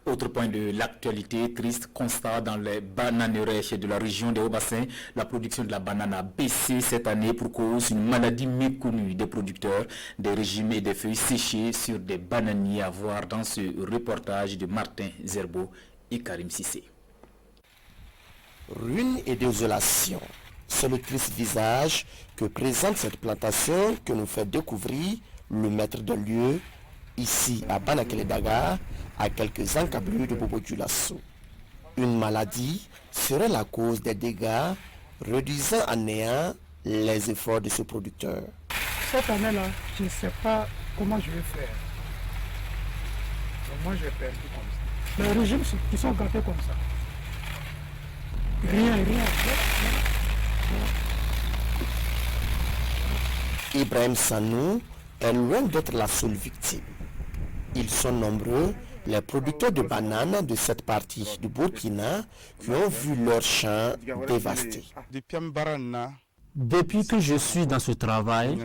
Autre point de l'actualité, triste constat dans les bananeraies de la région des Hauts-Bassins. La production de la banane a baissé cette année pour cause d'une maladie méconnue des producteurs, des régimes et des feuilles séchées sur des bananiers à voir dans ce reportage de Martin Zerbo et Karim Sissé. Ruine et désolation, c'est le triste visage que présente cette plantation que nous fait découvrir le maître de lieu, ici à Banakele-Daga, à quelques encablures de Bobo-Dioulasso. Une maladie serait la cause des dégâts, réduisant à néant les efforts de ce producteur. Cette année-là, je ne sais pas comment je vais faire. Moi, je vais faire tout comme ça. Les régimes qui sont gâtés comme ça. Rien. Ibrahim Sanou est loin d'être la seule victime. Ils sont nombreux, les producteurs de bananes de cette partie du Burkina, qui ont vu leurs champs dévastés. Depuis que je suis dans ce travail,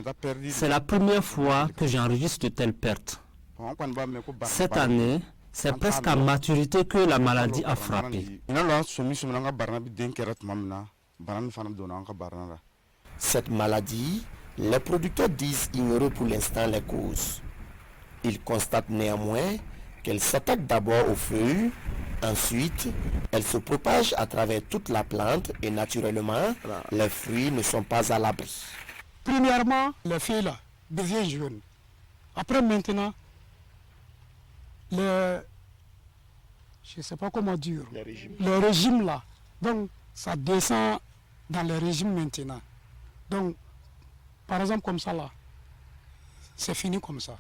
c'est la première fois que j'enregistre de telles pertes. Cette année, c'est presque à maturité que la maladie a frappé. Cette maladie, les producteurs disent ignorer pour l'instant les causes. Ils constatent néanmoins qu'elle s'attaque d'abord aux feuilles, ensuite elle se propage à travers toute la plante et naturellement, les fruits ne sont pas à l'abri. Premièrement, les feuilles là deviennent jaunes. Après maintenant, je ne sais pas comment dire, le régime là, donc ça descend dans le régime maintenant. Donc, par exemple comme ça là, c'est fini comme ça.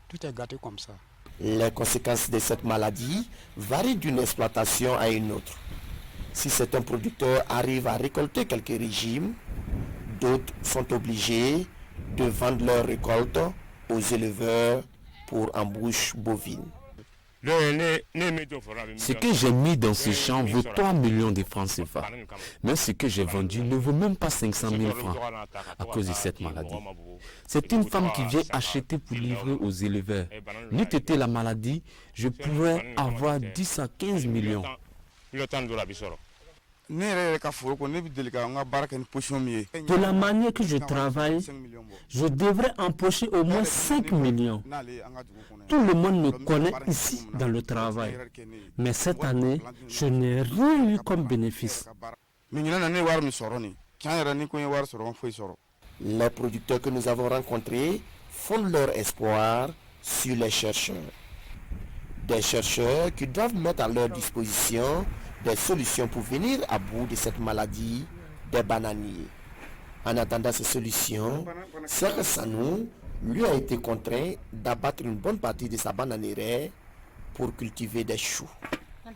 Tout est gâté comme ça. Les conséquences de cette maladie varient d'une exploitation à une autre. Si certains producteurs arrivent à récolter quelques régimes, d'autres sont obligés de vendre leurs récoltes aux éleveurs pour embouche bovine. Ce que j'ai mis dans ce champ vaut 3 millions de francs CFA. Mais ce que j'ai vendu ne vaut même pas 500 000 francs à cause de cette maladie. C'est une femme qui vient acheter pour livrer aux éleveurs. N'eût été la maladie, je pourrais avoir 10 à 15 millions. De la manière que je travaille, je devrais empocher au moins 5 millions. Tout le monde me connaît ici dans le travail. Mais cette année, je n'ai rien eu comme bénéfice. Les producteurs que nous avons rencontrés fondent leur espoir sur les chercheurs. Des chercheurs qui doivent mettre à leur disposition des solutions pour venir à bout de cette maladie des bananiers. En attendant ces solutions, Serge Sanou, lui, a été contraint d'abattre une bonne partie de sa bananeraie pour cultiver des choux.